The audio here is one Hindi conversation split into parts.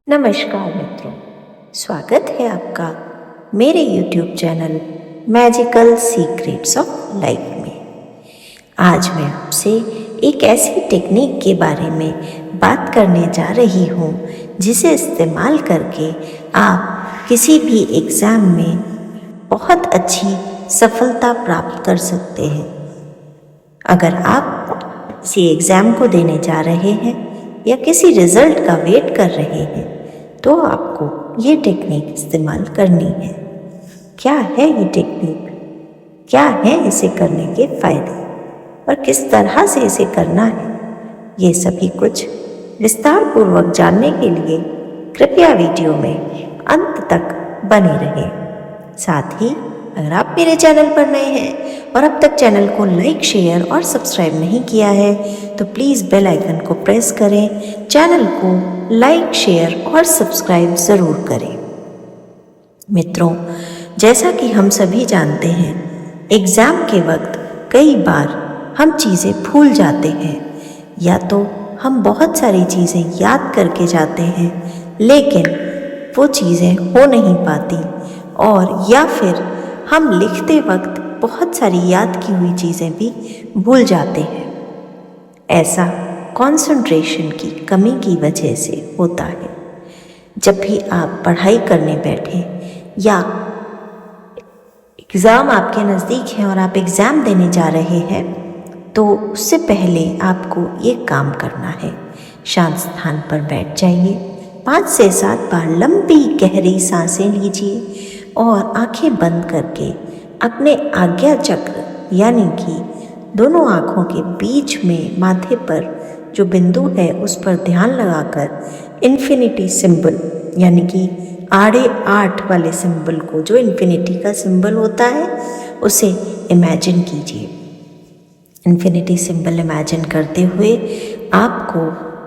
नमस्कार मित्रों, स्वागत है आपका मेरे YouTube channel magical secrets of life में। आज मैं आपसे एक ऐसी टेक्निक के बारे में बात करने जा रही हूँ जिसे इस्तेमाल करके आप किसी भी एग्ज़ाम में बहुत अच्छी सफलता प्राप्त कर सकते हैं। अगर आप किसी एग्ज़ाम को देने जा रहे हैं या किसी रिज़ल्ट का वेट कर रहे हैं तो आपको ये टेक्निक इस्तेमाल करनी है। क्या है ये टेक्निक, क्या है इसे करने के फ़ायदे और किस तरह से इसे करना है, ये सभी कुछ विस्तार पूर्वक जानने के लिए कृपया वीडियो में अंत तक बने रहें। साथ ही अगर आप मेरे चैनल पर नए हैं और अब तक चैनल को लाइक, शेयर और सब्सक्राइब नहीं किया है तो प्लीज़ बेल आइकन को प्रेस करें, चैनल को लाइक, शेयर और सब्सक्राइब ज़रूर करें। मित्रों, जैसा कि हम सभी जानते हैं, एग्ज़ाम के वक्त कई बार हम चीज़ें भूल जाते हैं या तो हम बहुत सारी चीज़ें याद करके जाते हैं लेकिन वो चीज़ें हो नहीं पाती, और या फिर हम लिखते वक्त बहुत सारी याद की हुई चीज़ें भी भूल जाते हैं। ऐसा कंसंट्रेशन की कमी की वजह से होता है। जब भी आप पढ़ाई करने बैठें या एग्ज़ाम आपके नज़दीक है और आप एग्ज़ाम देने जा रहे हैं तो उससे पहले आपको ये काम करना है। शांत स्थान पर बैठ जाइए, 5 से 7 बार लंबी गहरी सांसें लीजिए और आंखें बंद करके अपने आज्ञा चक्र यानी कि दोनों आँखों के बीच में माथे पर जो बिंदु है उस पर ध्यान लगाकर इन्फिनिटी सिंबल यानी कि आड़े 8 वाले सिंबल को, जो इन्फिनिटी का सिंबल होता है, उसे इमेजिन कीजिए। इन्फिनिटी सिंबल इमेजिन करते हुए आपको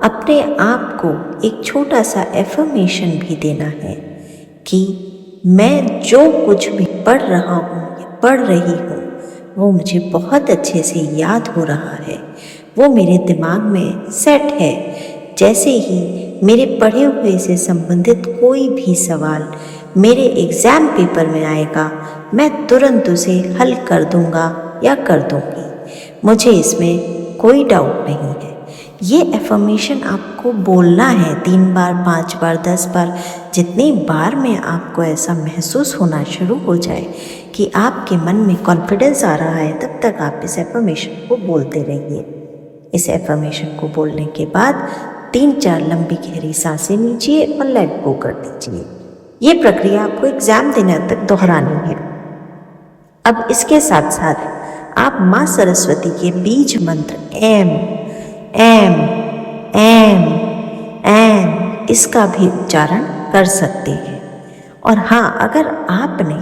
अपने आप को एक छोटा सा एफर्मेशन भी देना है कि मैं जो कुछ भी पढ़ रहा हूँ या पढ़ रही हूँ वो मुझे बहुत अच्छे से याद हो रहा है, वो मेरे दिमाग में सेट है। जैसे ही मेरे पढ़े हुए से संबंधित कोई भी सवाल मेरे एग्ज़ाम पेपर में आएगा मैं तुरंत उसे हल कर दूँगा या कर दूँगी, मुझे इसमें कोई डाउट नहीं है। ये एफर्मेशन आपको बोलना है 3 बार, 5 बार, 10 बार, जितनी बार में आपको ऐसा महसूस होना शुरू हो जाए कि आपके मन में कॉन्फिडेंस आ रहा है, तब तक आप इस एफर्मेशन को बोलते रहिए। इस एफर्मेशन को बोलने के बाद 3-4 लंबी गहरी सांसें लीजिए और लेट गो कर दीजिए। ये प्रक्रिया आपको एग्ज़ाम देने तक दोहरानी है। अब इसके साथ साथ आप माँ सरस्वती के बीज मंत्र एम इसका भी उच्चारण कर सकते हैं। और हाँ, अगर आपने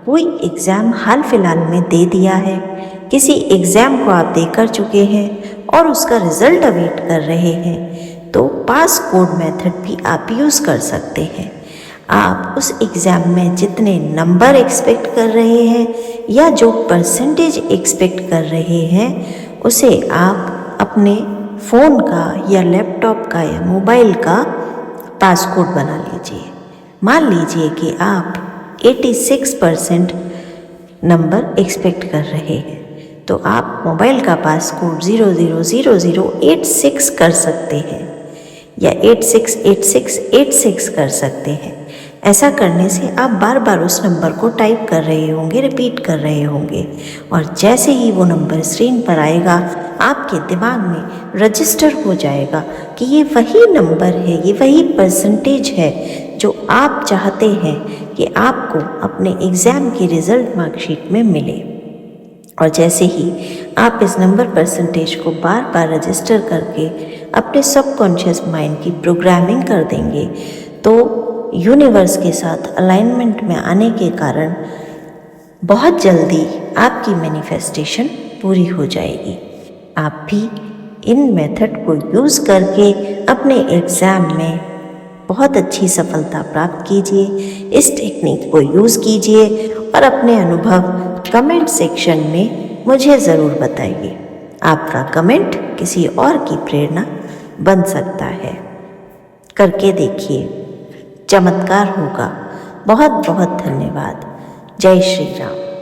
कोई एग्ज़ाम हाल फिलहाल में दे दिया है, किसी एग्ज़ाम को आप दे कर चुके हैं और उसका रिज़ल्ट अवेट कर रहे हैं तो पास कोड मेथड भी आप यूज़ कर सकते हैं। आप उस एग्ज़ाम में जितने नंबर एक्सपेक्ट कर रहे हैं या जो परसेंटेज एक्सपेक्ट कर रहे हैं उसे आप अपने फ़ोन का या लैपटॉप का या मोबाइल का पासकोड बना लीजिए। मान लीजिए कि आप 86% नंबर एक्सपेक्ट कर रहे हैं तो आप मोबाइल का पासकोड 000086 कर सकते हैं या 868686 कर सकते हैं। ऐसा करने से आप बार बार उस नंबर को टाइप कर रहे होंगे, रिपीट कर रहे होंगे, और जैसे ही वो नंबर स्क्रीन पर आएगा आपके दिमाग में रजिस्टर हो जाएगा कि ये वही नंबर है, ये वही परसेंटेज है जो आप चाहते हैं कि आपको अपने एग्ज़ाम की रिज़ल्ट मार्कशीट में मिले। और जैसे ही आप इस नंबर परसेंटेज को बार बार रजिस्टर करके अपने सबकॉन्शियस माइंड की प्रोग्रामिंग कर देंगे तो यूनिवर्स के साथ अलाइनमेंट में आने के कारण बहुत जल्दी आपकी मैनिफेस्टेशन पूरी हो जाएगी। आप भी इन मेथड को यूज़ करके अपने एग्ज़ाम में बहुत अच्छी सफलता प्राप्त कीजिए। इस टेक्निक को यूज़ कीजिए और अपने अनुभव कमेंट सेक्शन में मुझे ज़रूर बताइए। आपका कमेंट किसी और की प्रेरणा बन सकता है। करके देखिए। चमत्कार होगा। बहुत बहुत धन्यवाद। जय श्री राम।